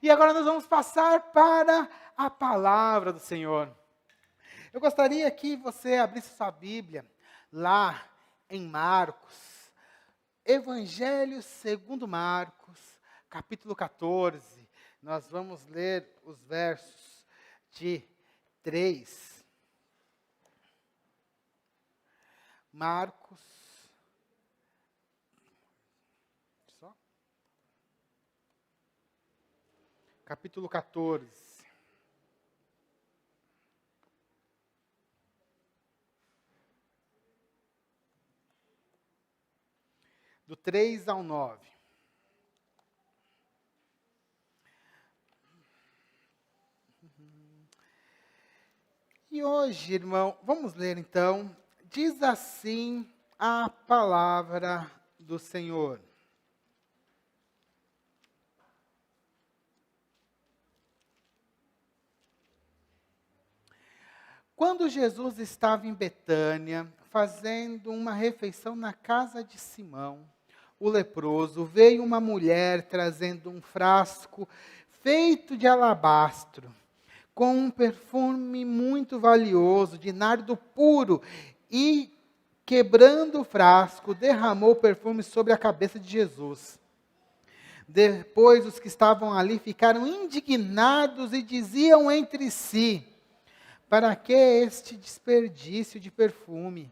E agora nós vamos passar para a palavra do Senhor. Eu gostaria que você abrisse sua Bíblia lá em Marcos, Evangelho segundo Marcos, capítulo 14. Nós vamos ler os versos de 3. Marcos. Capítulo 14. Do 3 ao 9. E hoje, irmão, vamos ler então. Diz assim a palavra do Senhor. Quando Jesus estava em Betânia, fazendo uma refeição na casa de Simão, o leproso, veio uma mulher trazendo um frasco feito de alabastro, com um perfume muito valioso, de nardo puro, e, quebrando o frasco, derramou o perfume sobre a cabeça de Jesus. Depois os que estavam ali ficaram indignados e diziam entre si: para que este desperdício de perfume?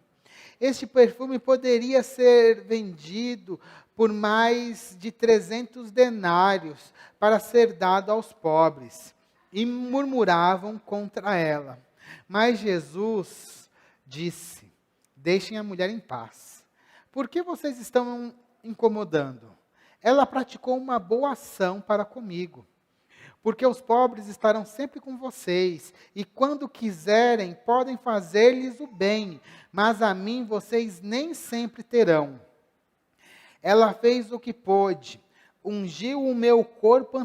Este perfume poderia ser vendido por mais de 300 denários para ser dado aos pobres. E murmuravam contra ela. Mas Jesus disse: deixem a mulher em paz. Por que vocês estão incomodando? Ela praticou uma boa ação para comigo. Porque os pobres estarão sempre com vocês, e quando quiserem, podem fazer-lhes o bem, mas a mim vocês nem sempre terão. Ela fez o que pôde, ungiu o meu corpo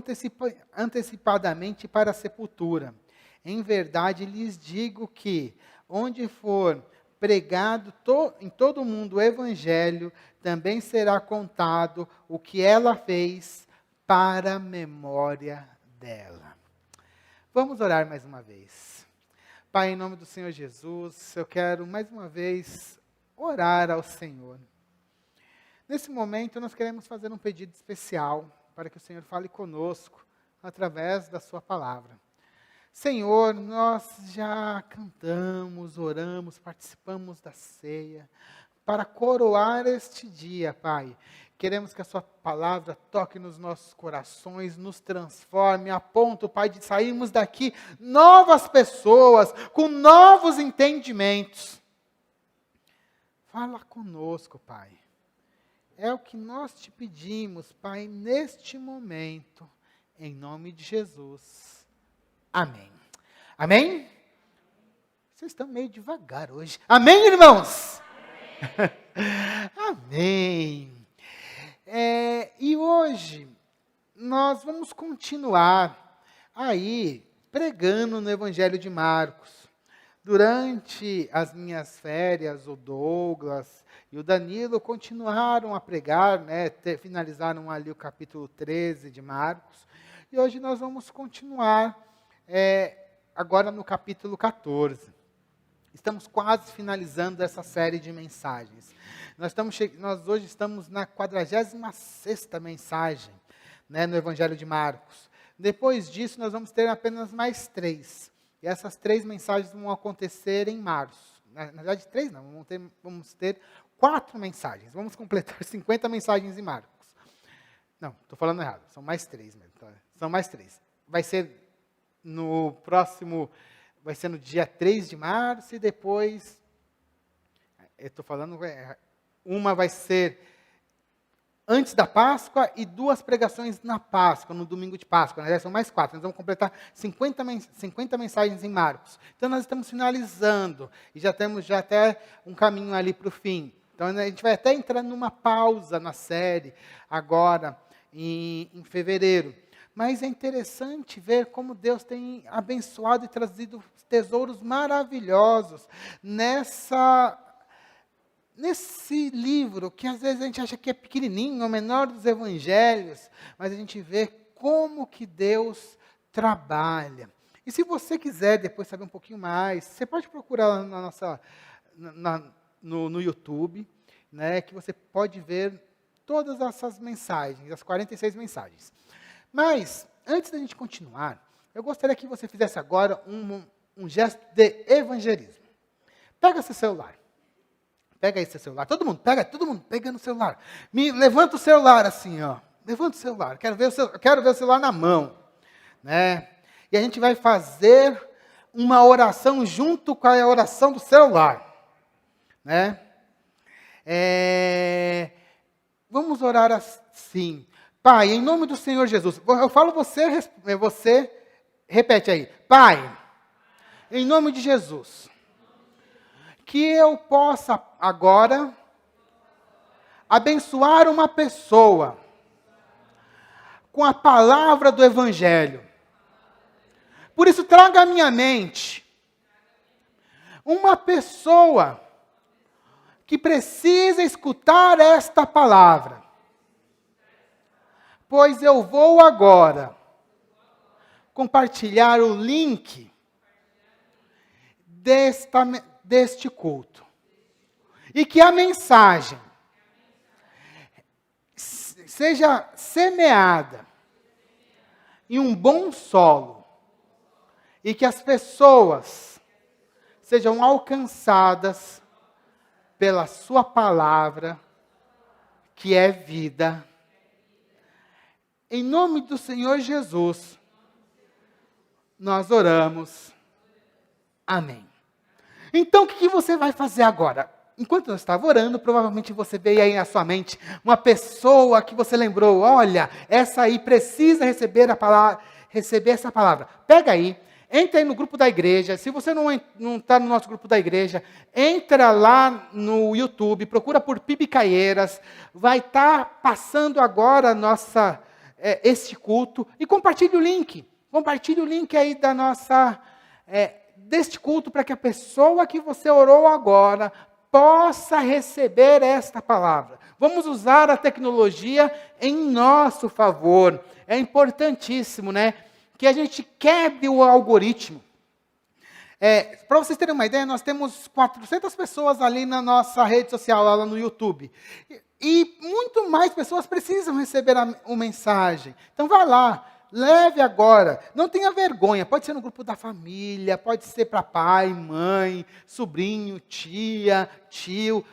antecipadamente para a sepultura. Em verdade lhes digo que, onde for pregado em todo o mundo o evangelho, também será contado o que ela fez para a memória dela. Vamos orar mais uma vez. Pai, em nome do Senhor Jesus, eu quero mais uma vez orar ao Senhor. Nesse momento, nós queremos fazer um pedido especial para que o Senhor fale conosco através da sua palavra. Senhor, nós já cantamos, oramos, participamos da ceia para coroar este dia, Pai. Queremos que a sua palavra toque nos nossos corações, nos transforme, a ponto, Pai, de sairmos daqui novas pessoas, com novos entendimentos. Fala conosco, Pai. É o que nós te pedimos, Pai, neste momento, em nome de Jesus. Amém. Amém? Vocês estão meio devagar hoje. Amém, irmãos? Amém. E hoje nós vamos continuar aí pregando no Evangelho de Marcos. Durante as minhas férias, o Douglas e o Danilo continuaram a pregar, finalizaram ali o capítulo 13 de Marcos. E hoje nós vamos continuar agora no capítulo 14. Estamos quase finalizando essa série de mensagens. Nós hoje estamos na 46ª mensagem, no Evangelho de Marcos. Depois disso, nós vamos ter apenas mais 3. E essas 3 mensagens vão acontecer em março. Na verdade, 3 não, vamos ter 4 mensagens. Vamos completar 50 mensagens em Marcos. Não, estou falando errado, são mais 3 mesmo. São mais 3. Vai ser no próximo... Vai ser no dia 3 de março e depois, eu estou falando, uma vai ser antes da Páscoa e 2 pregações na Páscoa, no domingo de Páscoa. São mais 4, nós vamos completar 50 mensagens em Marcos. Então nós estamos finalizando e já temos até um caminho ali para o fim. Então a gente vai até entrar numa pausa na série agora, em fevereiro. Mas é interessante ver como Deus tem abençoado e trazido tesouros maravilhosos nesse livro, que às vezes a gente acha que é pequenininho, é o menor dos evangelhos, mas a gente vê como que Deus trabalha. E se você quiser depois saber um pouquinho mais, você pode procurar lá no YouTube, né, que você pode ver todas essas mensagens, as 46 mensagens. Mas, antes da gente continuar, eu gostaria que você fizesse agora um gesto de evangelismo. Pega seu celular. Pega aí seu celular. Todo mundo pega no celular. Levanta o celular assim, ó. Levanta o celular. Quero ver o celular na mão, né? E a gente vai fazer uma oração junto com a oração do celular, né? Vamos orar assim. Pai, em nome do Senhor Jesus. Eu falo você repete aí. Pai, em nome de Jesus, que eu possa agora abençoar uma pessoa com a palavra do Evangelho. Por isso, traga à minha mente uma pessoa que precisa escutar esta palavra. Pois eu vou agora compartilhar o link deste culto. E que a mensagem seja semeada em um bom solo. E que as pessoas sejam alcançadas pela sua palavra, que é vida. Em nome do Senhor Jesus, nós oramos. Amém. Então, o que você vai fazer agora? Enquanto eu estava orando, provavelmente você veio aí na sua mente uma pessoa que você lembrou, olha, essa aí precisa receber essa palavra. Pega aí, entra aí no grupo da igreja. Se você não está no nosso grupo da igreja, entra lá no YouTube, procura por Pibi Caieiras, vai estar passando agora este culto e compartilhe o link. Compartilhe o link aí deste culto para que a pessoa que você orou agora possa receber esta palavra. Vamos usar a tecnologia em nosso favor. É importantíssimo, né? Que a gente quebre o algoritmo. Para vocês terem uma ideia, nós temos 400 pessoas ali na nossa rede social, lá no YouTube. E muito mais pessoas precisam receber a mensagem. Então, vá lá. Leve agora, não tenha vergonha, pode ser no grupo da família, pode ser para pai, mãe, sobrinho, tia, tio.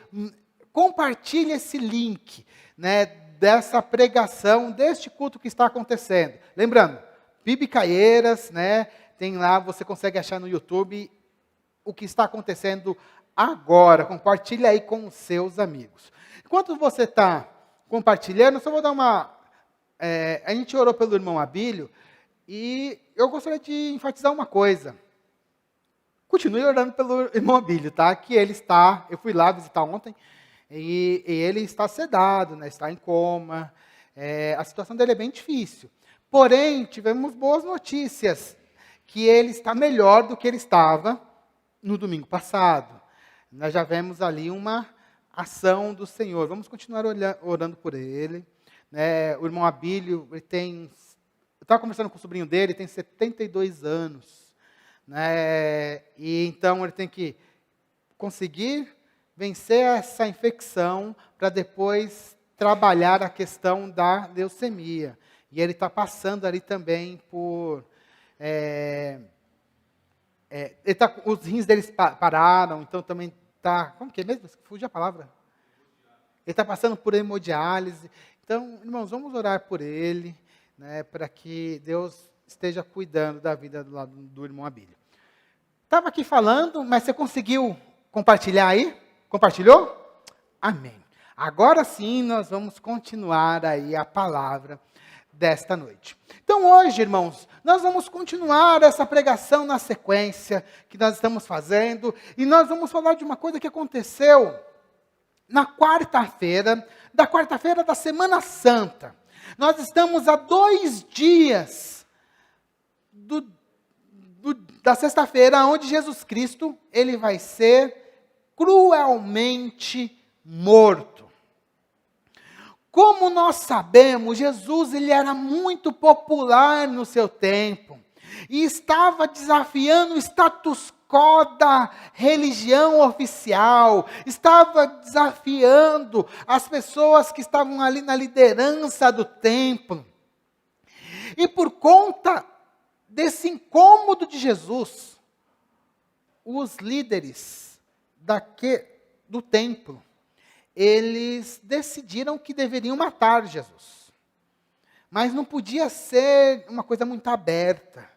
Compartilhe esse link, né, dessa pregação, deste culto que está acontecendo. Lembrando, Pibi Caieiras, né, tem lá, você consegue achar no YouTube o que está acontecendo agora. Compartilhe aí com os seus amigos. Enquanto você está compartilhando, só vou dar a gente orou pelo irmão Abílio e eu gostaria de enfatizar uma coisa. Continue orando pelo irmão Abílio, tá? Que eu fui lá visitar ontem, e ele está sedado, né? Está em coma. A situação dele é bem difícil. Porém, tivemos boas notícias, que ele está melhor do que ele estava no domingo passado. Nós já vemos ali uma ação do Senhor. Vamos continuar orando por ele. O irmão Abílio, eu estava conversando com o sobrinho dele, ele tem 72 anos. E então ele tem que conseguir vencer essa infecção para depois trabalhar a questão da leucemia. E ele está passando ali também por... os rins deles pararam, então também está... Como que é mesmo? Fugiu a palavra. Ele está passando por hemodiálise. Então, irmãos, vamos orar por ele, né, para que Deus esteja cuidando da vida do irmão Abílio. Estava aqui falando, mas você conseguiu compartilhar aí? Compartilhou? Amém. Agora sim, nós vamos continuar aí a palavra desta noite. Então, hoje, irmãos, nós vamos continuar essa pregação na sequência que nós estamos fazendo, e nós vamos falar de uma coisa que aconteceu na quarta-feira da Semana Santa. Nós estamos a 2 dias da sexta-feira, onde Jesus Cristo ele vai ser cruelmente morto. Como nós sabemos, Jesus ele era muito popular no seu tempo e estava desafiando o status quo da religião oficial, estava desafiando as pessoas que estavam ali na liderança do templo. E por conta desse incômodo de Jesus, os líderes do templo, eles decidiram que deveriam matar Jesus. Mas não podia ser uma coisa muito aberta.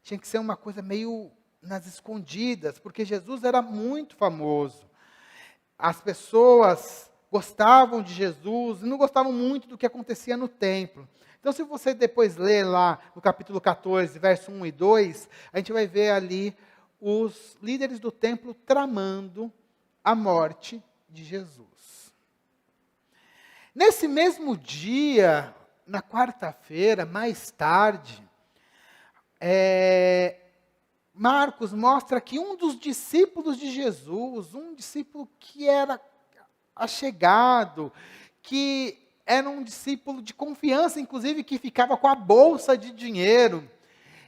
Tinha que ser uma coisa meio nas escondidas, porque Jesus era muito famoso. As pessoas gostavam de Jesus e não gostavam muito do que acontecia no templo. Então, se você depois ler lá no capítulo 14, verso 1 e 2, a gente vai ver ali os líderes do templo tramando a morte de Jesus. Nesse mesmo dia, na quarta-feira, mais tarde, Marcos mostra que um dos discípulos de Jesus, um discípulo que era achegado, que era um discípulo de confiança, inclusive que ficava com a bolsa de dinheiro,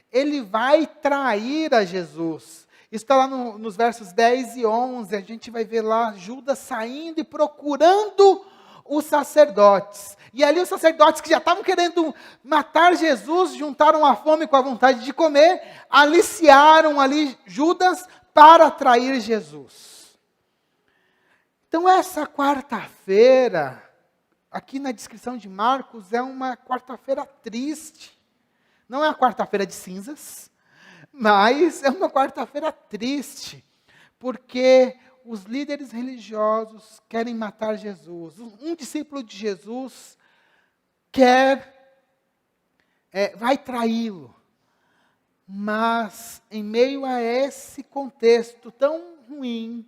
ele vai trair a Jesus. Isso está lá nos versos 10 e 11, a gente vai ver lá Judas saindo e procurando os sacerdotes. E ali os sacerdotes que já estavam querendo matar Jesus, juntaram a fome com a vontade de comer, aliciaram ali Judas para trair Jesus. Então essa quarta-feira, aqui na descrição de Marcos, é uma quarta-feira triste. Não é uma quarta-feira de cinzas, mas é uma quarta-feira triste, porque os líderes religiosos querem matar Jesus. Um discípulo de Jesus vai traí-lo. Mas, em meio a esse contexto tão ruim,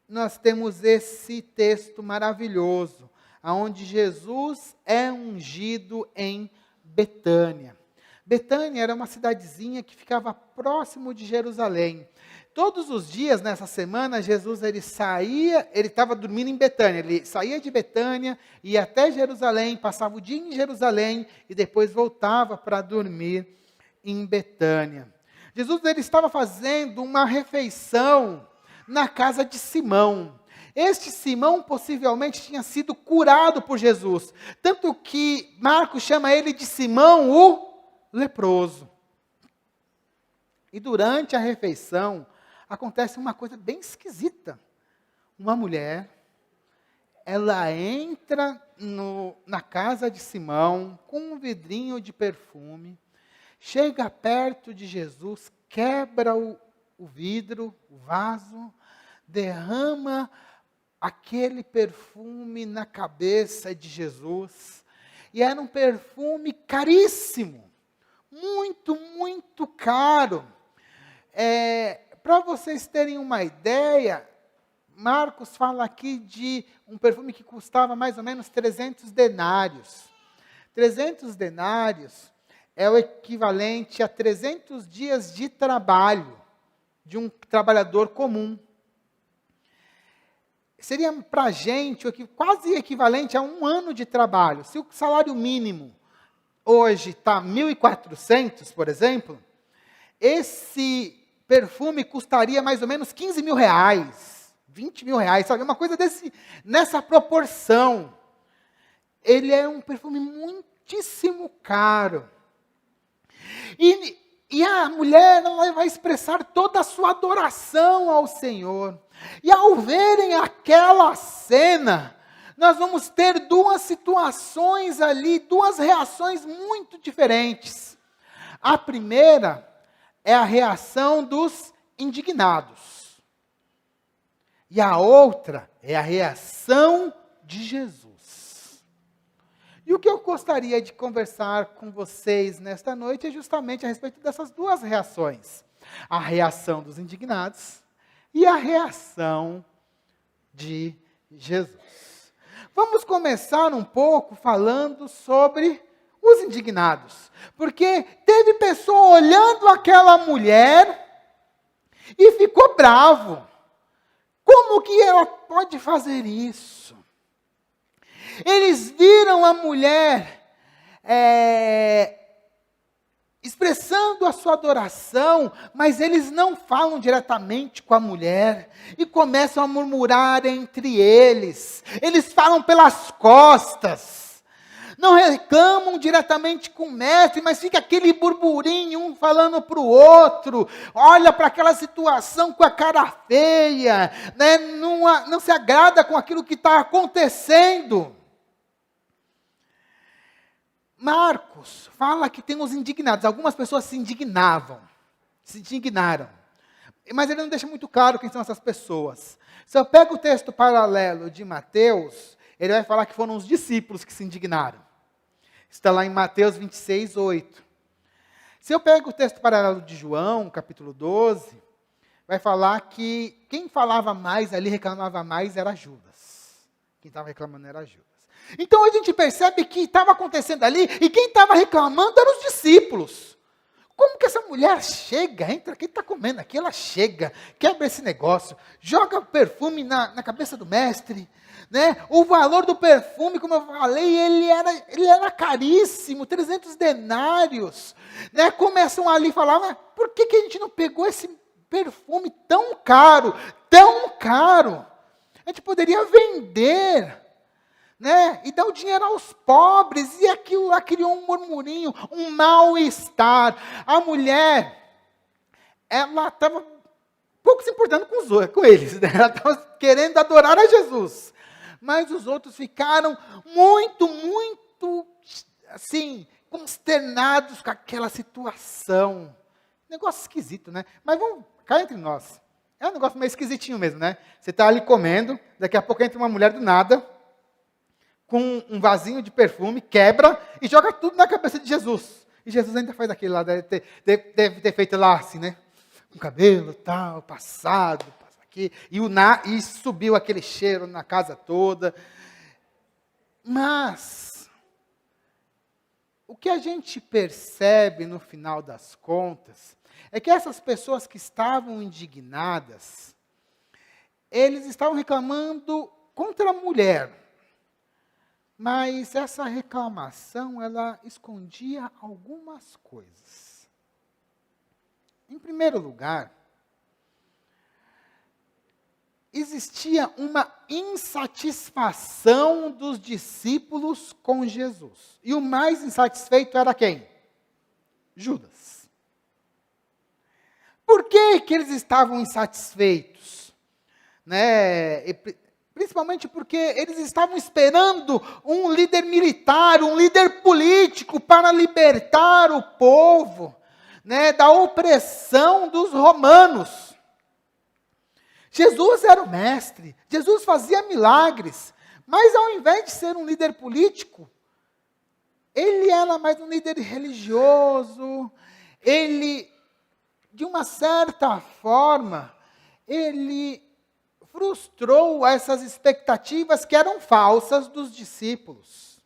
nós temos esse texto maravilhoso, onde Jesus é ungido em Betânia. Betânia era uma cidadezinha que ficava próximo de Jerusalém. Todos os dias nessa semana, Jesus ele estava dormindo em Betânia. Ele saía de Betânia, ia até Jerusalém, passava o dia em Jerusalém e depois voltava para dormir em Betânia. Jesus ele estava fazendo uma refeição na casa de Simão. Este Simão possivelmente tinha sido curado por Jesus, tanto que Marcos chama ele de Simão o leproso. E durante a refeição, acontece uma coisa bem esquisita. Uma mulher, ela entra na casa de Simão, com um vidrinho de perfume, chega perto de Jesus, quebra o vidro, o vaso, derrama aquele perfume na cabeça de Jesus. E era um perfume caríssimo, muito, muito caro. Para vocês terem uma ideia, Marcos fala aqui de um perfume que custava mais ou menos 300 denários. 300 denários é o equivalente a 300 dias de trabalho de um trabalhador comum. Seria para a gente quase equivalente a um ano de trabalho. Se o salário mínimo hoje está 1.400, por exemplo, esse perfume custaria mais ou menos 15 mil reais, 20 mil reais, sabe? Uma coisa nessa proporção. Ele é um perfume muitíssimo caro. E a mulher ela vai expressar toda a sua adoração ao Senhor. E ao verem aquela cena, nós vamos ter duas situações ali, duas reações muito diferentes. A primeira é a reação dos indignados. E a outra é a reação de Jesus. E o que eu gostaria de conversar com vocês nesta noite é justamente a respeito dessas duas reações. A reação dos indignados e a reação de Jesus. Vamos começar um pouco falando sobre os indignados. Porque teve pessoa olhando aquela mulher e ficou bravo. Como que ela pode fazer isso? Eles viram a mulher expressando a sua adoração, mas eles não falam diretamente com a mulher e começam a murmurar entre eles. Eles falam pelas costas. Não reclamam diretamente com o mestre, mas fica aquele burburinho, um falando para o outro, olha para aquela situação com a cara feia, né? Não se agrada com aquilo que está acontecendo. Marcos fala que tem os indignados, algumas pessoas se indignaram, mas ele não deixa muito claro quem são essas pessoas. Se eu pego o texto paralelo de Mateus, ele vai falar que foram os discípulos que se indignaram. Está lá em Mateus 26, 8. Se eu pego o texto paralelo de João, capítulo 12, vai falar que quem falava mais ali, reclamava mais, era Judas. Quem estava reclamando era Judas. Então a gente percebe que estava acontecendo ali, e quem estava reclamando eram os discípulos. Como que essa mulher chega, entra, quem está comendo aqui, ela chega, quebra esse negócio, joga o perfume na cabeça do mestre, né? O valor do perfume, como eu falei, ele era caríssimo, 300 denários, né? Começam ali a falar, mas por que a gente não pegou esse perfume tão caro, tão caro? A gente poderia vender, né? E dar o dinheiro aos pobres, e aquilo lá criou um murmurinho, um mal-estar. A mulher, ela estava pouco se importando com eles, né? Ela estava querendo adorar a Jesus, mas os outros ficaram muito, assim, consternados com aquela situação. Negócio esquisito, né? Mas vamos, cá entre nós, é um negócio meio esquisitinho mesmo, né? Você está ali comendo, daqui a pouco entra uma mulher do nada, com um vasinho de perfume, quebra e joga tudo na cabeça de Jesus. E Jesus ainda faz aquele lá, deve ter feito lá assim, né? Com cabelo tal, passado, passa aqui, e subiu aquele cheiro na casa toda. Mas, o que a gente percebe no final das contas, é que essas pessoas que estavam indignadas, eles estavam reclamando contra a mulher. Mas essa reclamação, ela escondia algumas coisas. Em primeiro lugar, existia uma insatisfação dos discípulos com Jesus. E o mais insatisfeito era quem? Judas. Por que eles estavam insatisfeitos? Né? Principalmente porque eles estavam esperando um líder militar, um líder político para libertar o povo, né, da opressão dos romanos. Jesus era o mestre, Jesus fazia milagres, mas ao invés de ser um líder político, ele era mais um líder religioso. Ele, de uma certa forma, ele frustrou essas expectativas que eram falsas dos discípulos.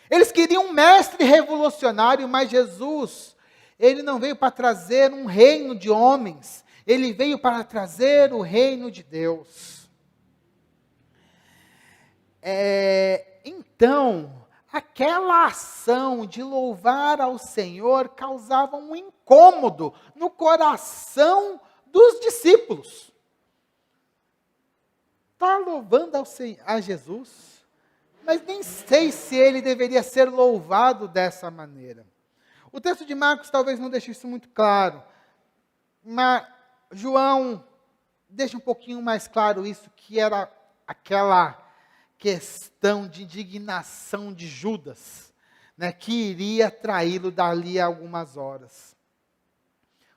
Eles queriam um mestre revolucionário, mas Jesus, ele não veio para trazer um reino de homens, ele veio para trazer o reino de Deus. Então, aquela ação de louvar ao Senhor causava um incômodo no coração dos discípulos. Está louvando a Jesus, mas nem sei se ele deveria ser louvado dessa maneira. O texto de Marcos talvez não deixe isso muito claro, mas João deixa um pouquinho mais claro isso, que era aquela questão de indignação de Judas, né, que iria traí-lo dali a algumas horas,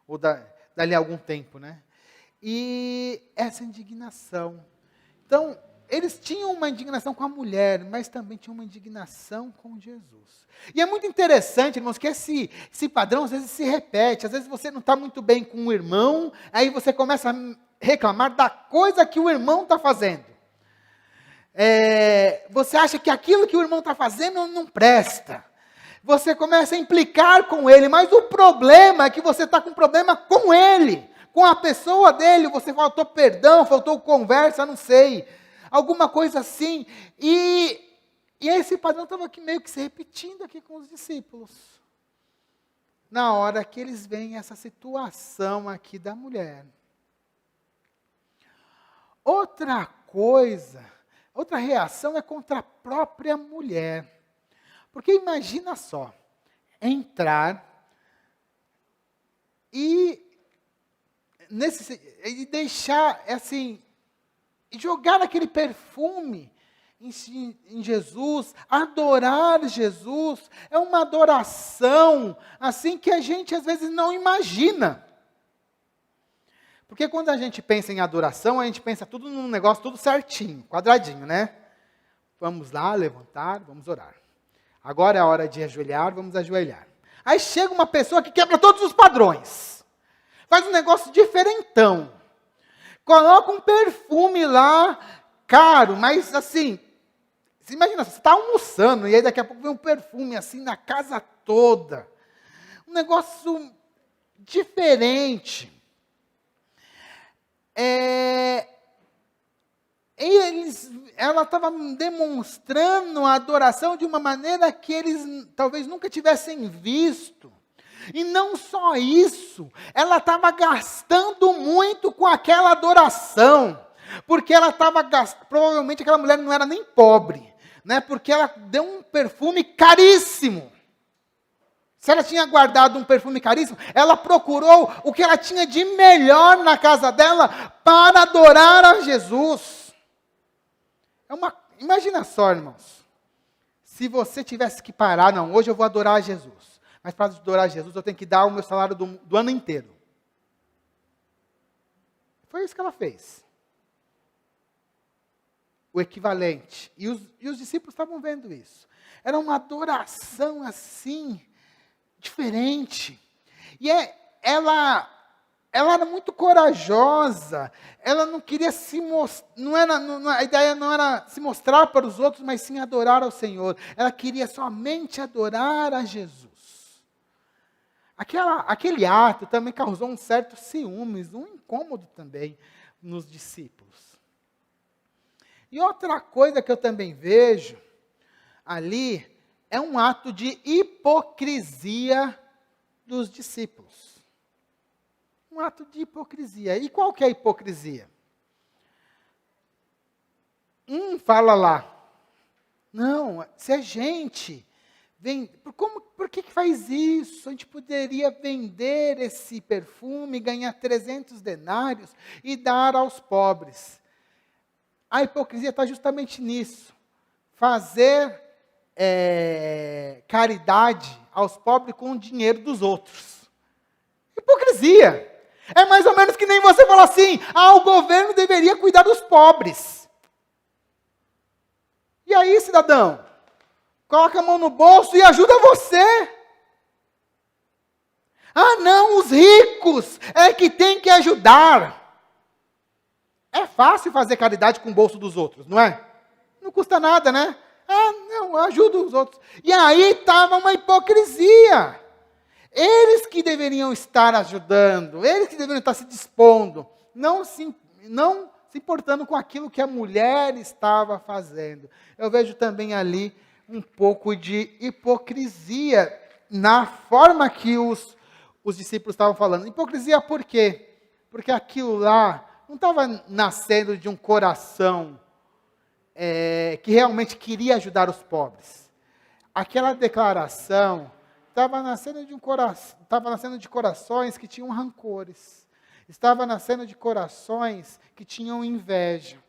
ou dali a algum tempo, né? E essa indignação. Então, eles tinham uma indignação com a mulher, mas também tinham uma indignação com Jesus. E é muito interessante, irmãos, que esse padrão às vezes se repete. Às vezes você não está muito bem com o irmão, aí você começa a reclamar da coisa que o irmão está fazendo. Você acha que aquilo que o irmão está fazendo não presta. Você começa a implicar com ele, mas o problema é que você está com problema com ele. Com a pessoa dele, você faltou perdão, faltou conversa, não sei. alguma coisa assim. E esse padrão estava aqui meio que se repetindo aqui com os discípulos. Na hora que eles veem essa situação aqui da mulher. Outra coisa, outra reação é contra a própria mulher. Porque imagina só, entrar e deixar, assim, jogar aquele perfume em Jesus, adorar Jesus, é uma adoração, assim, que a gente às vezes não imagina. Porque quando a gente pensa em adoração, a gente pensa tudo num negócio tudo certinho, quadradinho, né? Vamos lá, levantar, vamos orar. Agora é a hora de ajoelhar, vamos ajoelhar. Aí chega uma pessoa que quebra todos os padrões. Faz um negócio diferentão. Coloca um perfume lá, caro, mas assim, você imagina, você está almoçando e aí daqui a pouco vem um perfume assim na casa toda. Um negócio diferente. Ela estava demonstrando a adoração de uma maneira que eles talvez nunca tivessem visto. E não só isso, ela estava gastando muito com aquela adoração. Porque ela estava gastando, provavelmente aquela mulher não era nem pobre, né? Porque ela deu um perfume caríssimo. Se ela tinha guardado um perfume caríssimo, ela procurou o que ela tinha de melhor na casa dela para adorar a Jesus. Imagina só, irmãos, se você tivesse que parar, não, hoje eu vou adorar a Jesus, mas para adorar a Jesus eu tenho que dar o meu salário do ano inteiro. Foi isso que ela fez. O equivalente. E os discípulos estavam vendo isso. Era uma adoração assim, diferente. E ela era muito corajosa. Ela não queria se mostrar, a ideia não era se mostrar para os outros, mas sim adorar ao Senhor. Ela queria somente adorar a Jesus. Aquele ato também causou um certo ciúmes, um incômodo também nos discípulos. E outra coisa que eu também vejo ali é um ato de hipocrisia dos discípulos. Um ato de hipocrisia. E qual que é a hipocrisia? Fala lá, não, se a gente por que faz isso? A gente poderia vender esse perfume, ganhar 300 denários e dar aos pobres. A hipocrisia está justamente nisso. Fazer caridade aos pobres com o dinheiro dos outros. Hipocrisia. É mais ou menos que nem você falar assim, o governo deveria cuidar dos pobres. E aí, cidadão? Coloca a mão no bolso e ajuda você. Não, os ricos é que tem que ajudar. É fácil fazer caridade com o bolso dos outros, não é? Não custa nada, né? Não, ajuda os outros. E aí estava uma hipocrisia. Eles que deveriam estar ajudando, eles que deveriam estar se dispondo, não se importando com aquilo que a mulher estava fazendo. Eu vejo também ali um pouco de hipocrisia na forma que os discípulos estavam falando. Hipocrisia por quê? Porque aquilo lá não estava nascendo de um coração que realmente queria ajudar os pobres. Aquela declaração estava nascendo de corações que tinham rancores. Estava nascendo de corações que tinham inveja.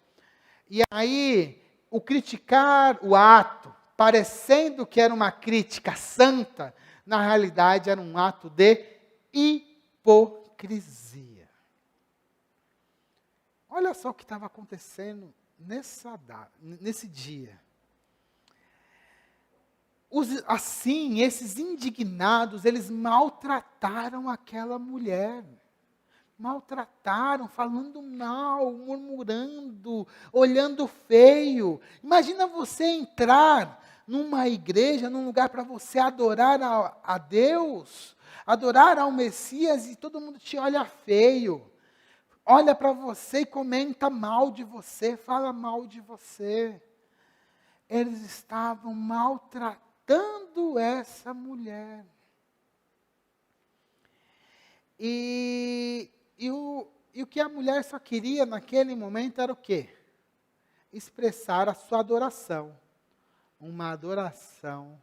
E aí, o criticar o ato, parecendo que era uma crítica santa, na realidade era um ato de hipocrisia. Olha só o que estava acontecendo nesse dia. Esses indignados, eles maltrataram aquela mulher. Maltrataram, falando mal, murmurando, olhando feio. Imagina você entrar numa igreja, num lugar para você adorar a Deus, adorar ao Messias e todo mundo te olha feio. olha para você e comenta mal de você, fala mal de você. Eles estavam maltratando essa mulher. E o que a mulher só queria naquele momento era o quê? Expressar a sua adoração. Uma adoração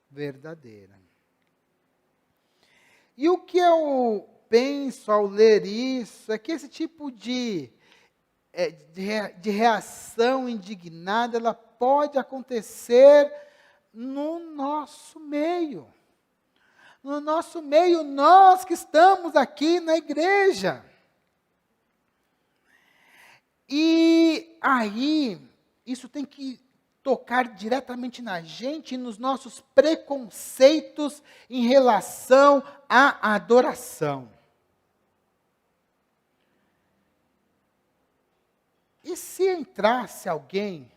verdadeira. E o que eu penso ao ler isso é que esse tipo de reação indignada, ela pode acontecer no nosso meio. No nosso meio, nós que estamos aqui na igreja. E aí, isso tem que tocar diretamente na gente, nos nossos preconceitos em relação à adoração. E se entrasse alguém,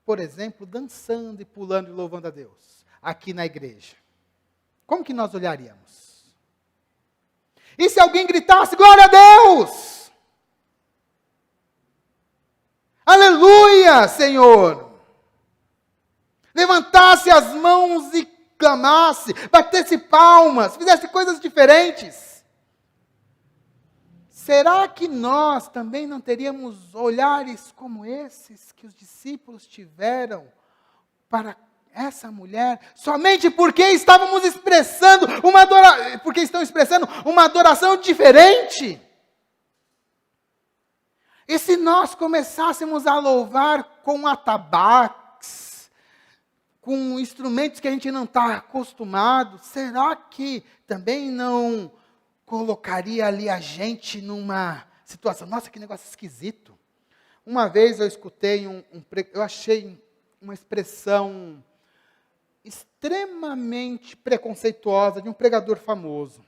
por exemplo, dançando e pulando e louvando a Deus, aqui na igreja? Como que nós olharíamos? E se alguém gritasse, glória a Deus! Aleluia, Senhor! Levantasse as mãos e clamasse, batesse palmas, fizesse coisas diferentes. Será que nós também não teríamos olhares como esses que os discípulos tiveram para essa mulher, somente porque estávamos expressando porque estão expressando uma adoração diferente? E se nós começássemos a louvar com atabaques, com instrumentos que a gente não está acostumado, será que também não colocaria ali a gente numa situação? Nossa, que negócio esquisito. Uma vez eu escutei eu achei uma expressão extremamente preconceituosa de um pregador famoso.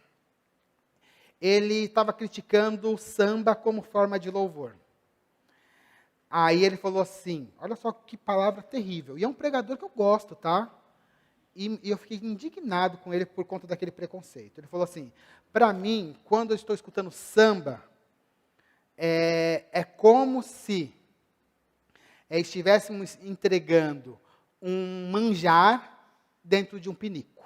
Ele estava criticando o samba como forma de louvor. Aí ele falou assim, olha só que palavra terrível. E é um pregador que eu gosto, tá? E eu fiquei indignado com ele por conta daquele preconceito. Ele falou assim, para mim, quando eu estou escutando samba, é como se estivéssemos entregando um manjar dentro de um pinico.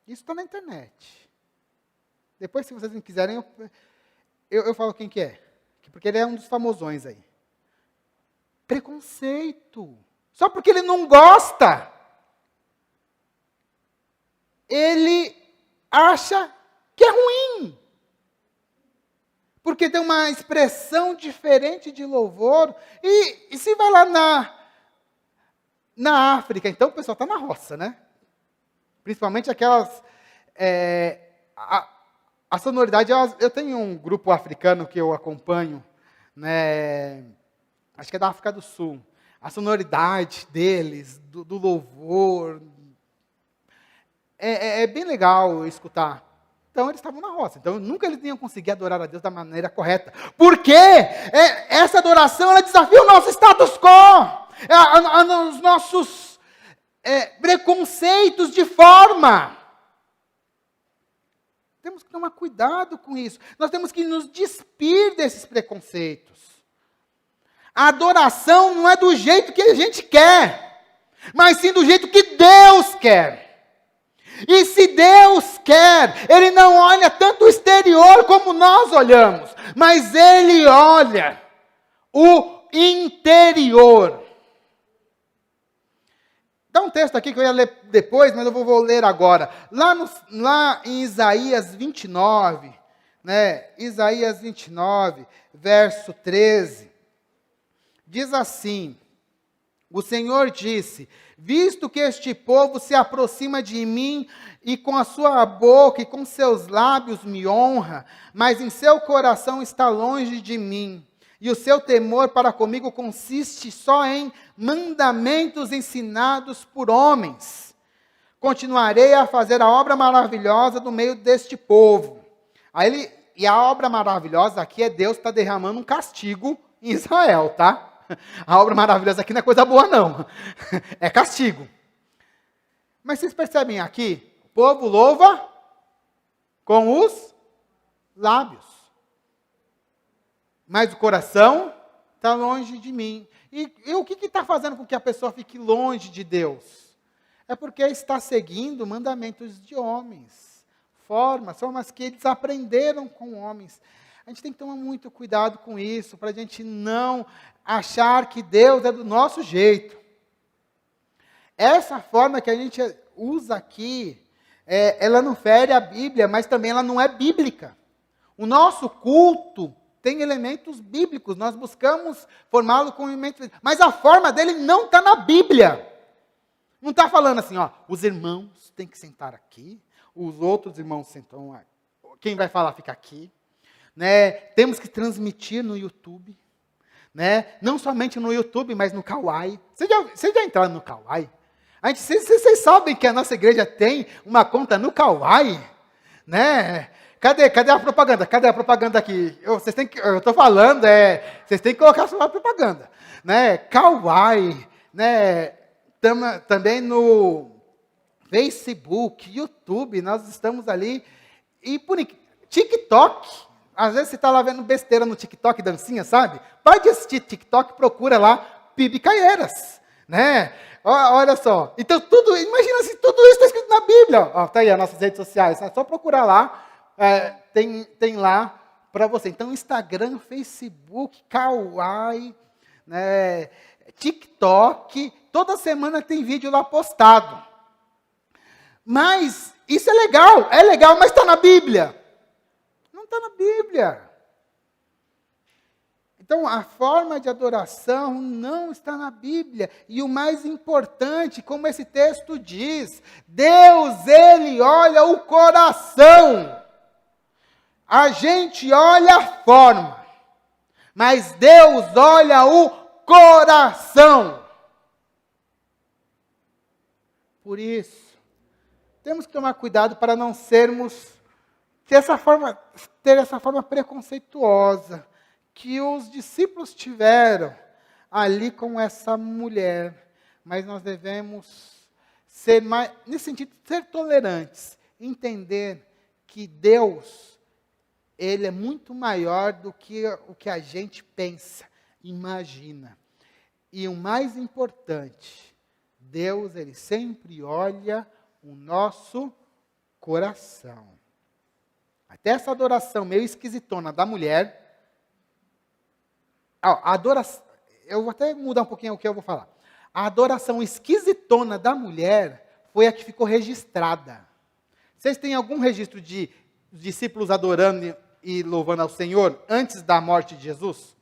Isso está na internet. Depois, se vocês não quiserem, eu falo quem que é. Porque ele é um dos famosões aí. Preconceito. Só porque ele não gosta, ele acha que é ruim. Porque tem uma expressão diferente de louvor. E se vai lá na África, então o pessoal está na roça, né? Principalmente aquelas... a sonoridade, eu tenho um grupo africano que eu acompanho, né? Acho que é da África do Sul. A sonoridade deles, do louvor, é bem legal escutar. Então, eles estavam na roça. Então, nunca eles iam conseguir adorar a Deus da maneira correta. Porque essa adoração, ela desafia o nosso status quo. Os nossos preconceitos de forma. Temos que tomar cuidado com isso. Nós temos que nos despir desses preconceitos. A adoração não é do jeito que a gente quer, mas sim do jeito que Deus quer. E se Deus quer, Ele não olha tanto o exterior como nós olhamos, mas Ele olha o interior. Dá um texto aqui que eu ia ler depois, mas eu vou ler agora. Lá em Isaías 29, né? Isaías 29, verso 13. Diz assim, o Senhor disse, visto que este povo se aproxima de mim e com a sua boca e com seus lábios me honra, mas em seu coração está longe de mim, e o seu temor para comigo consiste só em mandamentos ensinados por homens. Continuarei a fazer a obra maravilhosa no meio deste povo. E a obra maravilhosa aqui é Deus está derramando um castigo em Israel, tá? A obra maravilhosa aqui não é coisa boa, não. É castigo. Mas vocês percebem aqui? O povo louva com os lábios. Mas o coração está longe de mim. E o que está fazendo com que a pessoa fique longe de Deus? É porque está seguindo mandamentos de homens. Formas que eles aprenderam com homens. A gente tem que tomar muito cuidado com isso, para a gente não achar que Deus é do nosso jeito. Essa forma que a gente usa aqui, ela não fere a Bíblia, mas também ela não é bíblica. O nosso culto tem elementos bíblicos, nós buscamos formá-lo com elementos bíblicos, mas a forma dele não está na Bíblia. Não está falando assim, ó, os irmãos têm que sentar aqui, os outros irmãos sentam aqui, quem vai falar fica aqui. Né? Temos que transmitir no YouTube. Né? Não somente no YouTube, mas no Kawaii. Vocês já entraram no Kawaii? Vocês sabem que a nossa igreja tem uma conta no Kawaii? Né? Cadê a propaganda? Cadê a propaganda aqui? Eu estou falando, vocês têm que colocar a sua propaganda. Né? Kawaii, né? Também no Facebook, YouTube, nós estamos ali. E por TikTok, às vezes você está lá vendo besteira no TikTok, dancinha, sabe? Vai de assistir TikTok, procura lá, Pibe Caieiras, né? Olha só. Então, imagina se tudo isso está escrito na Bíblia. Está aí as nossas redes sociais, é só procurar lá. Tem lá para você. Então, Instagram, Facebook, Kawaii, né, TikTok, toda semana tem vídeo lá postado. Mas isso é legal, mas está na Bíblia. Não está na Bíblia. Então, a forma de adoração não está na Bíblia. E o mais importante, como esse texto diz, Deus, Ele olha o coração. A gente olha a forma, mas Deus olha o coração. Por isso, temos que tomar cuidado para não ter essa forma preconceituosa que os discípulos tiveram ali com essa mulher. Mas nós devemos ser mais, nesse sentido, ser tolerantes, entender que Deus, Ele é muito maior do que o que a gente pensa, imagina. E o mais importante, Deus, Ele sempre olha o nosso coração. Até essa adoração meio esquisitona da mulher, a adoração, eu vou até mudar um pouquinho o que eu vou falar. A adoração esquisitona da mulher foi a que ficou registrada. Vocês têm algum registro de discípulos adorando e louvando ao Senhor antes da morte de Jesus?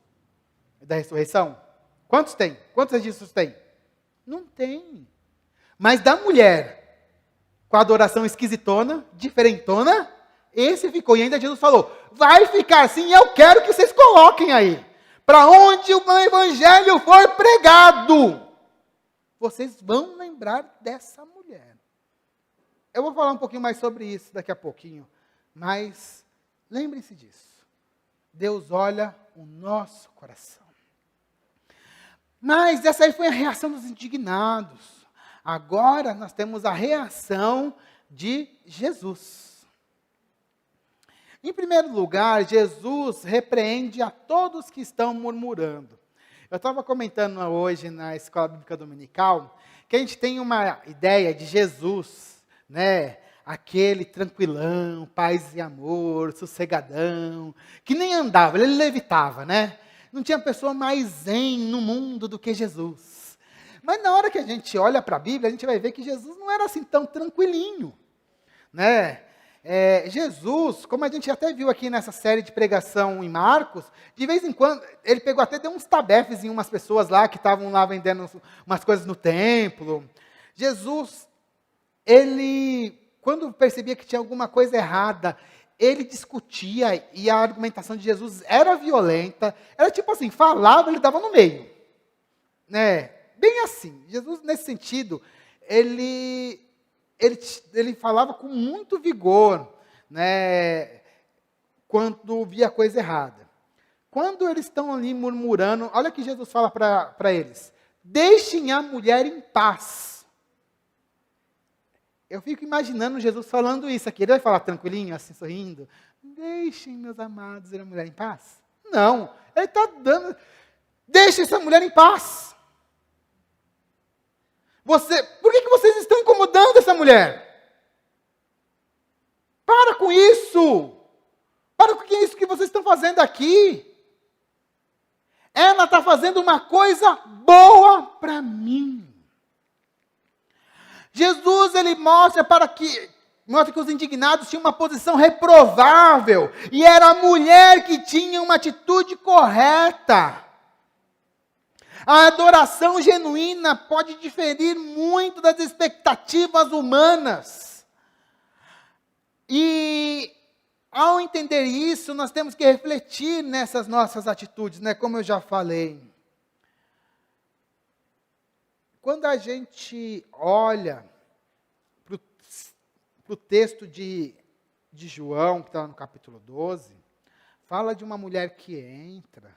Da ressurreição? Quantos tem? Quantos registros tem? Não tem. Mas da mulher, com a adoração esquisitona, diferentona, esse ficou. E ainda Jesus falou, vai ficar assim, eu quero que vocês coloquem aí. Para onde o evangelho for pregado, vocês vão lembrar dessa mulher. Eu vou falar um pouquinho mais sobre isso daqui a pouquinho, mas lembrem-se disso. Deus olha o nosso coração. Mas essa aí foi a reação dos indignados. Agora nós temos a reação de Jesus. Em primeiro lugar, Jesus repreende a todos que estão murmurando. Eu estava comentando hoje na Escola Bíblica Dominical que a gente tem uma ideia de Jesus, né? Aquele tranquilão, paz e amor, sossegadão, que nem andava, ele levitava, né? Não tinha pessoa mais zen no mundo do que Jesus. Mas na hora que a gente olha para a Bíblia, a gente vai ver que Jesus não era assim tão tranquilinho, né? Jesus, como a gente até viu aqui nessa série de pregação em Marcos, de vez em quando, ele pegou até, deu uns tabefes em umas pessoas lá, que estavam lá vendendo umas coisas no templo. Jesus, ele, quando percebia que tinha alguma coisa errada, ele discutia, e a argumentação de Jesus era violenta, era tipo assim, falava, ele estava no meio. Né? Bem assim, Jesus nesse sentido, ele falava com muito vigor, né, quando via coisa errada. Quando eles estão ali murmurando, olha o que Jesus fala para eles. Deixem a mulher em paz. Eu fico imaginando Jesus falando isso aqui. Ele vai falar tranquilinho, assim, sorrindo. Deixem, meus amados, a mulher em paz. Não, ele está dando... Deixem essa mulher em paz. Por que vocês estão incomodando essa mulher? Para com isso. Para com isso que vocês estão fazendo aqui. Ela está fazendo uma coisa boa para mim. Jesus, ele mostra que os indignados tinham uma posição reprovável. E era a mulher que tinha uma atitude correta. A adoração genuína pode diferir muito das expectativas humanas. E ao entender isso, nós temos que refletir nessas nossas atitudes, né? Como eu já falei. Quando a gente olha para o texto de João, que está no capítulo 12, fala de uma mulher que entra,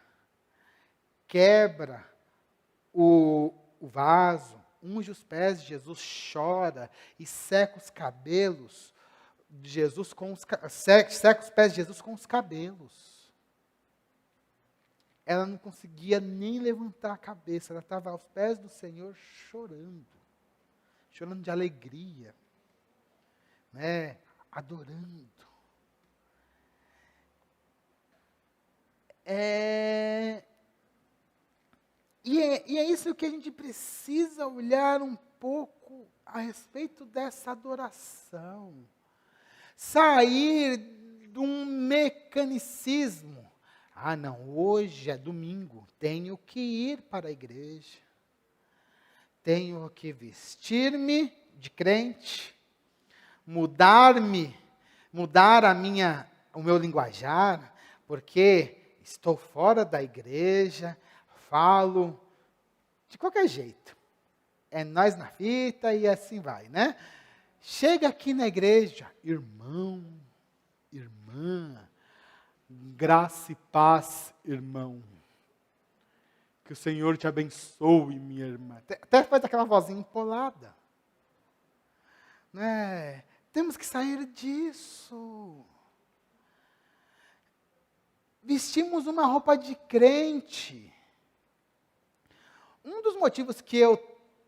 quebra o vaso, unge os pés de Jesus, chora e seca os cabelos de Jesus seca os pés de Jesus com os cabelos. Ela não conseguia nem levantar a cabeça, ela estava aos pés do Senhor chorando de alegria, né? Adorando. E é isso que a gente precisa olhar um pouco a respeito dessa adoração. Sair de um mecanicismo. Ah, não, hoje é domingo, tenho que ir para a igreja. Tenho que vestir-me de crente, mudar o meu linguajar, porque estou fora da igreja, falo de qualquer jeito. É nós na fita e assim vai, né? Chega aqui na igreja, irmão, irmã, graça e paz, irmão. Que o Senhor te abençoe, minha irmã. Até faz aquela vozinha empolada. Né? Temos que sair disso. Vestimos uma roupa de crente. Um dos motivos que eu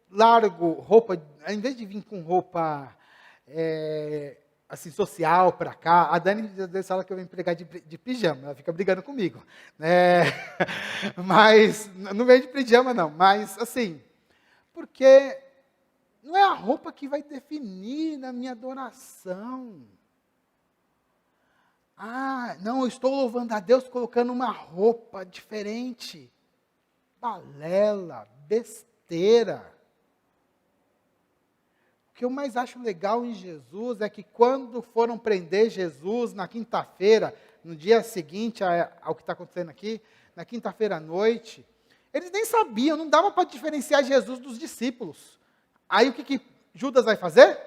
largo roupa, em vez de vir com roupa assim, social para cá, a Dani fala que eu venho pregar de pijama, ela fica brigando comigo. Mas, não vem de pijama não, mas assim, porque não é a roupa que vai definir na minha adoração. Ah, não, eu estou louvando a Deus colocando uma roupa diferente. Balela, besteira. O que eu mais acho legal em Jesus é que quando foram prender Jesus na quinta-feira, no dia seguinte ao que está acontecendo aqui, na quinta-feira à noite, eles nem sabiam, não dava para diferenciar Jesus dos discípulos. Aí o que Judas vai fazer?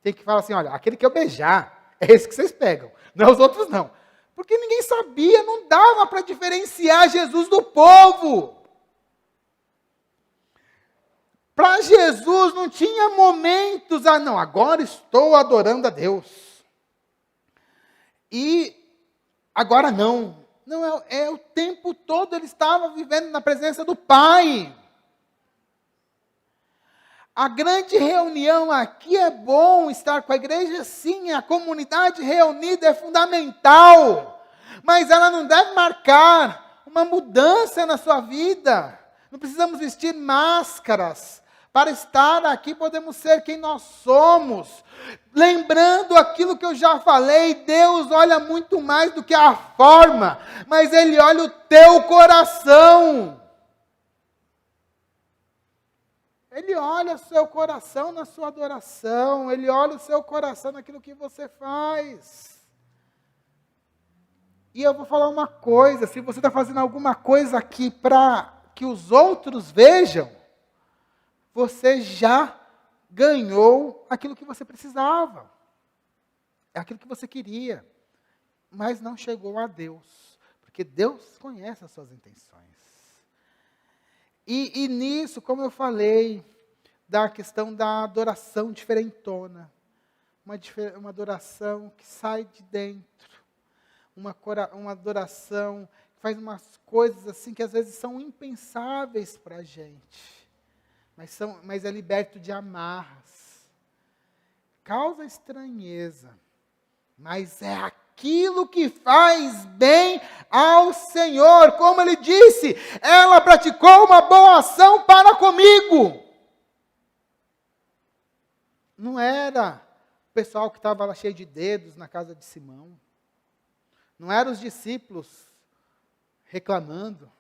Tem que falar assim, olha, aquele que eu beijar, é esse que vocês pegam, não é os outros não. Porque ninguém sabia, não dava para diferenciar Jesus do povo. Para Jesus não tinha momentos, não, agora estou adorando a Deus. E agora não. Não, é o tempo todo ele estava vivendo na presença do Pai. A grande reunião aqui é bom estar com a igreja, sim, a comunidade reunida é fundamental. Mas ela não deve marcar uma mudança na sua vida. Não precisamos vestir máscaras. Para estar aqui, podemos ser quem nós somos. Lembrando aquilo que eu já falei, Deus olha muito mais do que a forma, mas Ele olha o teu coração. Ele olha o seu coração na sua adoração, Ele olha o seu coração naquilo que você faz. E eu vou falar uma coisa, se você está fazendo alguma coisa aqui para que os outros vejam, você já ganhou aquilo que você precisava. É aquilo que você queria. Mas não chegou a Deus. Porque Deus conhece as suas intenções. E nisso, como eu falei, da questão da adoração diferentona. Uma adoração que sai de dentro. Uma adoração que faz umas coisas assim que às vezes são impensáveis para a gente. Mas é liberto de amarras. Causa estranheza. Mas é aquilo que faz bem ao Senhor. Como ele disse, ela praticou uma boa ação para comigo. Não era o pessoal que estava lá cheio de dedos na casa de Simão. Não eram os discípulos reclamando.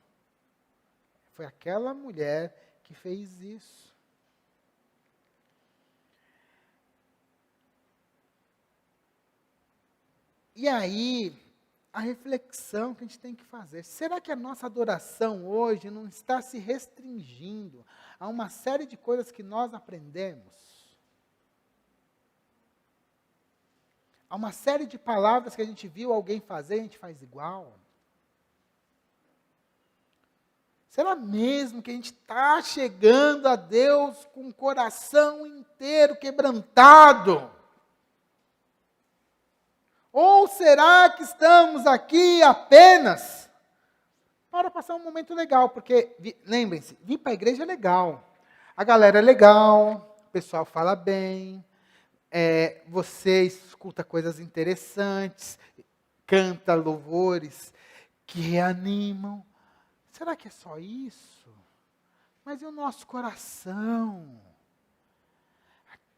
Foi aquela mulher que fez isso. E aí, a reflexão que a gente tem que fazer. Será que a nossa adoração hoje não está se restringindo a uma série de coisas que nós aprendemos? A uma série de palavras que a gente viu alguém fazer e a gente faz igual? Será mesmo que a gente está chegando a Deus com o coração inteiro quebrantado? Ou será que estamos aqui apenas para passar um momento legal? Porque, lembrem-se, vir para a igreja é legal. A galera é legal, o pessoal fala bem, você escuta coisas interessantes, canta louvores que reanimam. Será que é só isso? Mas e o nosso coração?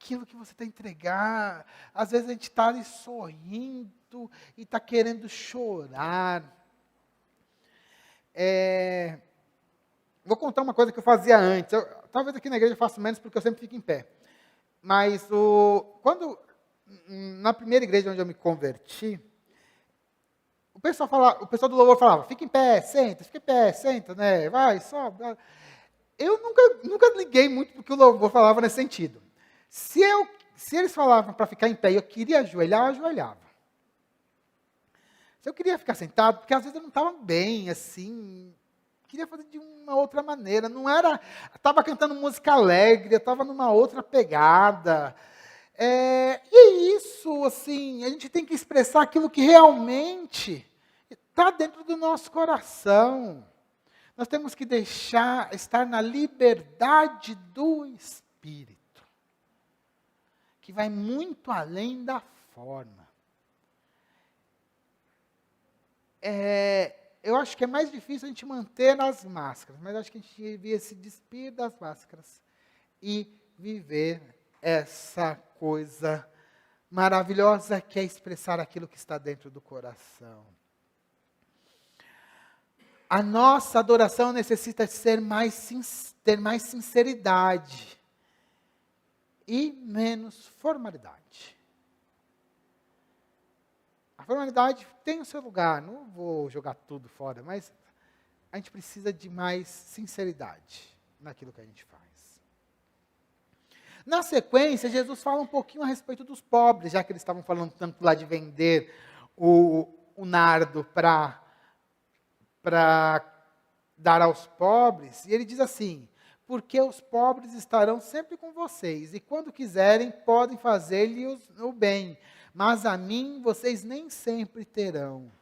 Aquilo que você está a entregar. Às vezes a gente está ali sorrindo e está querendo chorar. Vou contar uma coisa que eu fazia antes. Talvez aqui na igreja eu faço menos porque eu sempre fico em pé. Mas na primeira igreja onde eu me converti, o pessoal do louvor falava, fica em pé, senta, né? Vai, sobe. Eu nunca liguei muito porque o louvor falava nesse sentido. Se eles falavam para ficar em pé e eu queria ajoelhar, eu ajoelhava. Se eu queria ficar sentado, porque às vezes eu não estava bem, assim, queria fazer de uma outra maneira. Não era, estava cantando música alegre, eu estava numa outra pegada. E é isso, assim, a gente tem que expressar aquilo que realmente está dentro do nosso coração. Nós temos que estar na liberdade do Espírito, que vai muito além da forma. Eu acho que é mais difícil a gente manter as máscaras, mas acho que a gente devia se despir das máscaras e viver essa coisa maravilhosa que é expressar aquilo que está dentro do coração. A nossa adoração necessita ter mais sinceridade e menos formalidade. A formalidade tem o seu lugar, não vou jogar tudo fora, mas a gente precisa de mais sinceridade naquilo que a gente faz. Na sequência, Jesus fala um pouquinho a respeito dos pobres, já que eles estavam falando tanto lá de vender o nardo para dar aos pobres, e ele diz assim, porque os pobres estarão sempre com vocês, e quando quiserem, podem fazer-lhes o bem, mas a mim vocês nem sempre terão.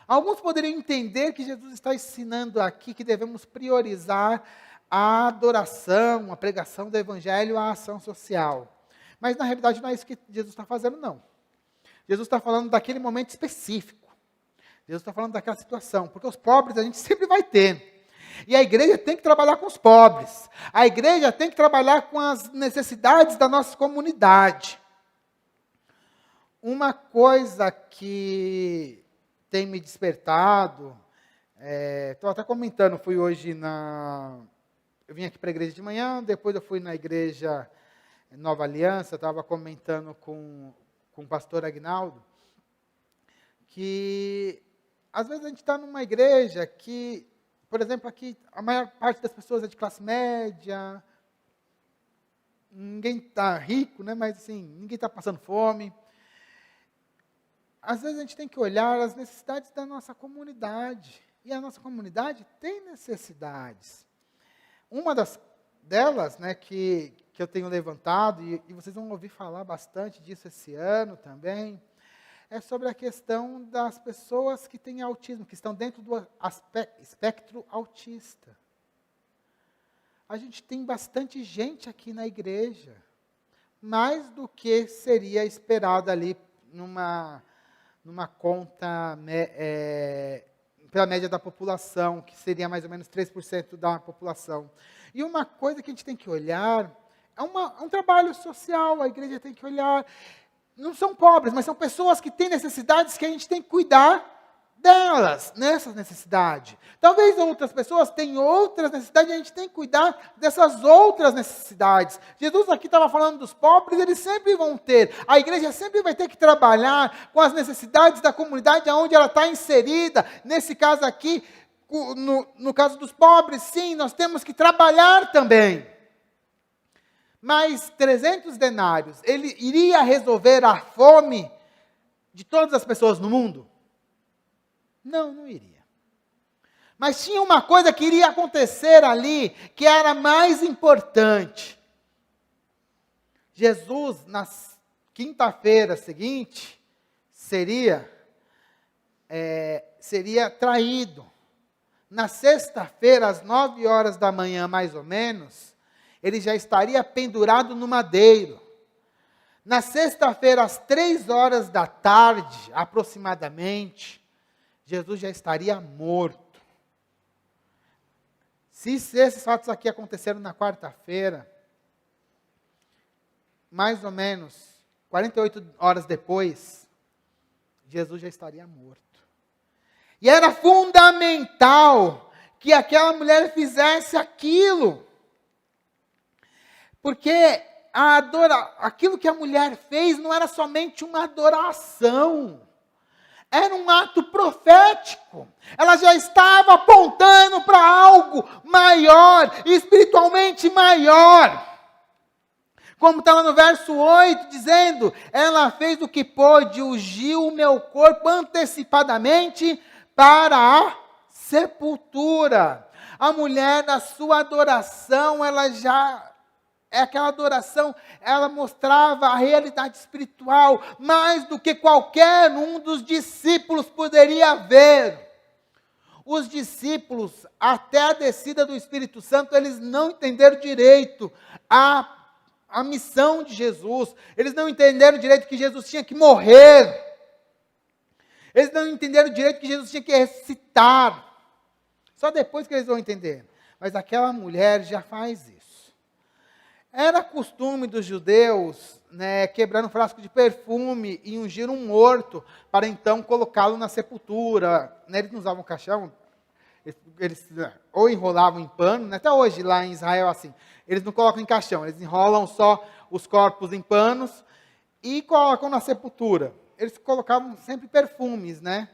Alguns poderiam entender que Jesus está ensinando aqui que devemos priorizar a adoração, a pregação do evangelho, a ação social. Mas na realidade não é isso que Jesus está fazendo, não. Jesus está falando daquele momento específico. Jesus está falando daquela situação, porque os pobres a gente sempre vai ter. E a igreja tem que trabalhar com os pobres. A igreja tem que trabalhar com as necessidades da nossa comunidade. Uma coisa que tem me despertado, estou até comentando, eu vim aqui para a igreja de manhã, depois eu fui na igreja Nova Aliança, estava comentando com o pastor Agnaldo, que às vezes a gente está numa igreja que, por exemplo, aqui a maior parte das pessoas é de classe média, ninguém está rico, né, mas assim, ninguém está passando fome. Às vezes a gente tem que olhar as necessidades da nossa comunidade. E a nossa comunidade tem necessidades. Uma delas, né, que eu tenho levantado, e vocês vão ouvir falar bastante disso esse ano também, é sobre a questão das pessoas que têm autismo, que estão dentro do espectro autista. A gente tem bastante gente aqui na igreja, mais do que seria esperado ali numa conta pela média da população, que seria mais ou menos 3% da população. E uma coisa que a gente tem que olhar, é um trabalho social, a igreja tem que olhar, não são pobres, mas são pessoas que têm necessidades que a gente tem que cuidar delas, nessas necessidades. Talvez outras pessoas tenham outras necessidades, e a gente tem que cuidar dessas outras necessidades. Jesus aqui estava falando dos pobres, eles sempre vão ter. A igreja sempre vai ter que trabalhar com as necessidades da comunidade onde ela está inserida. Nesse caso aqui, no caso dos pobres, sim, nós temos que trabalhar também. Mas 300 denários, ele iria resolver a fome de todas as pessoas no mundo? Não, não iria. Mas tinha uma coisa que iria acontecer ali, que era mais importante. Jesus, na quinta-feira seguinte, seria traído. Na sexta-feira, às 9h da manhã, mais ou menos, ele já estaria pendurado no madeiro. Na sexta-feira, às 3h da tarde, aproximadamente, Jesus já estaria morto. Se esses fatos aqui aconteceram na quarta-feira, mais ou menos 48 horas depois, Jesus já estaria morto. E era fundamental que aquela mulher fizesse aquilo. Porque aquilo que a mulher fez não era somente uma adoração. Era um ato profético. Ela já estava apontando para algo maior, espiritualmente maior. Como está lá no verso 8, dizendo, ela fez o que pôde, ungiu o meu corpo antecipadamente para a sepultura. A mulher, na sua adoração, aquela adoração, ela mostrava a realidade espiritual, mais do que qualquer um dos discípulos poderia ver. Os discípulos, até a descida do Espírito Santo, eles não entenderam direito a missão de Jesus. Eles não entenderam direito que Jesus tinha que morrer. Eles não entenderam direito que Jesus tinha que ressuscitar. Só depois que eles vão entender. Mas aquela mulher já faz isso. Era costume dos judeus, né, quebrar um frasco de perfume e ungir um morto, para então colocá-lo na sepultura. Né, eles não usavam caixão, eles ou enrolavam em pano, né, até hoje lá em Israel assim, eles não colocam em caixão, eles enrolam só os corpos em panos e colocam na sepultura. Eles colocavam sempre perfumes, né?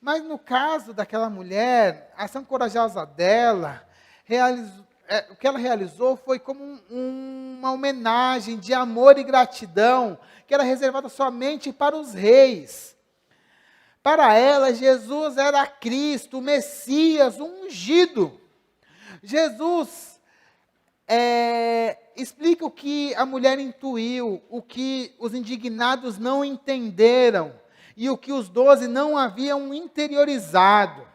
Mas no caso daquela mulher, a ação corajosa dela, o que ela realizou foi como uma homenagem de amor e gratidão, que era reservada somente para os reis. Para ela, Jesus era Cristo, o Messias, o ungido. Jesus explica o que a mulher intuiu, o que os indignados não entenderam, e o que os 12 não haviam interiorizado.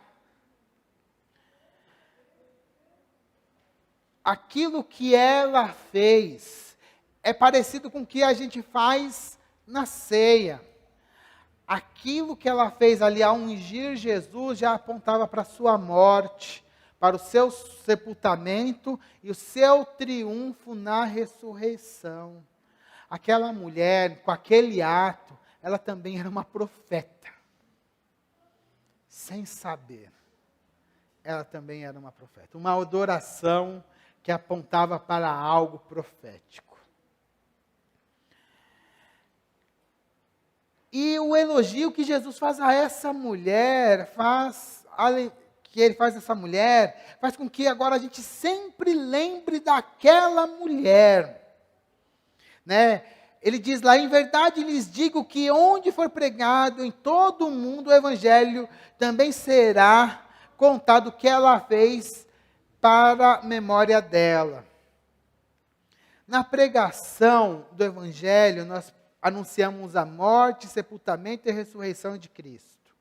Aquilo que ela fez é parecido com o que a gente faz na ceia. Aquilo que ela fez ali ao ungir Jesus já apontava para a sua morte, para o seu sepultamento e o seu triunfo na ressurreição. Aquela mulher, com aquele ato, ela também era uma profeta. Sem saber, ela também era uma profeta. Uma adoração que apontava para algo profético. E o elogio que Jesus faz a essa mulher, faz com que agora a gente sempre lembre daquela mulher. Né? Ele diz lá, em verdade lhes digo que onde for pregado em todo o mundo o evangelho, também será contado o que ela fez para a memória dela. Na pregação do Evangelho, nós anunciamos a morte, sepultamento e ressurreição de Cristo.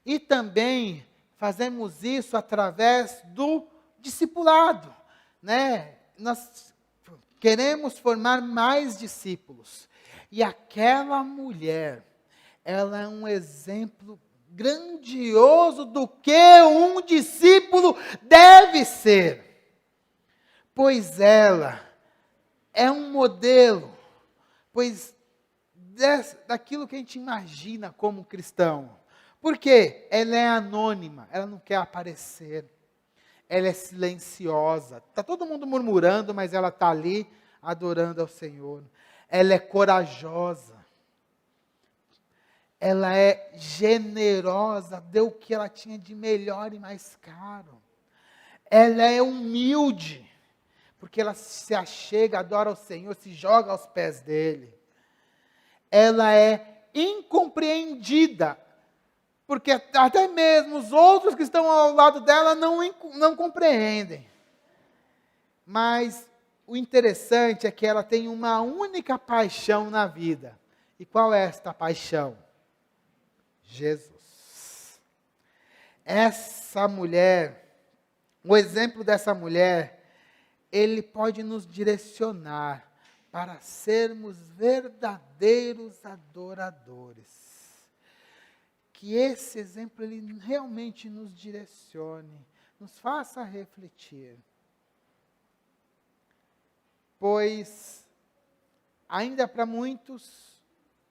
E também fazemos isso através do discipulado, né? Nós queremos formar mais discípulos. E aquela mulher, ela é um exemplo grandioso do que um discípulo deve ser. Pois ela é um modelo, pois daquilo que a gente imagina como cristão. Porque ela é anônima, ela não quer aparecer. Ela é silenciosa. Está todo mundo murmurando, mas ela está ali adorando ao Senhor. Ela é corajosa. Ela é generosa, deu o que ela tinha de melhor e mais caro. Ela é humilde, porque ela se achega, adora ao Senhor, se joga aos pés dele. Ela é incompreendida, porque até mesmo os outros que estão ao lado dela não compreendem. Mas o interessante é que ela tem uma única paixão na vida. E qual é esta paixão? Jesus. Essa mulher, o exemplo dessa mulher, ele pode nos direcionar para sermos verdadeiros adoradores. Que esse exemplo ele realmente nos direcione, nos faça refletir. Pois ainda para muitos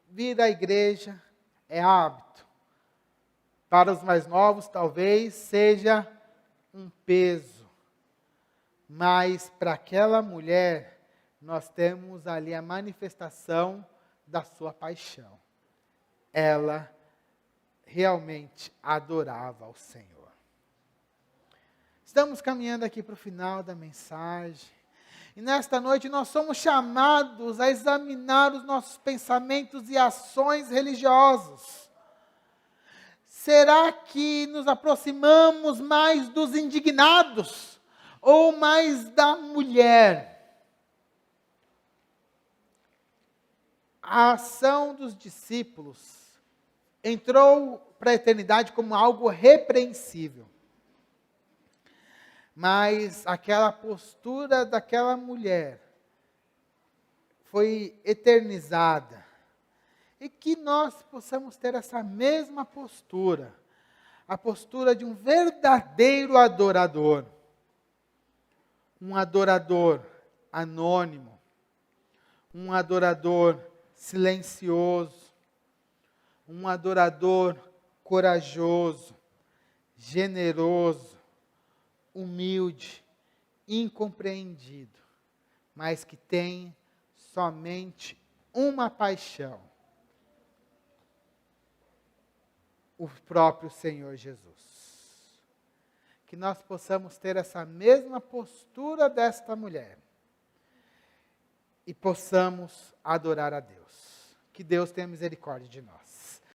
vir à igreja é hábito. Para os mais novos talvez seja um peso. Mas para aquela mulher nós temos ali a manifestação da sua paixão. Ela realmente adorava ao Senhor. Estamos caminhando aqui para o final da mensagem. E nesta noite nós somos chamados a examinar os nossos pensamentos e ações religiosos. Será que nos aproximamos mais dos indignados ou mais da mulher? A ação dos discípulos entrou para a eternidade como algo repreensível. Mas aquela postura daquela mulher foi eternizada. E que nós possamos ter essa mesma postura. A postura de um verdadeiro adorador. Um adorador anônimo. Um adorador silencioso. Um adorador corajoso, generoso, humilde, incompreendido, mas que tem somente uma paixão: o próprio Senhor Jesus. Que nós possamos ter essa mesma postura desta mulher e possamos adorar a Deus. Que Deus tenha misericórdia de nós.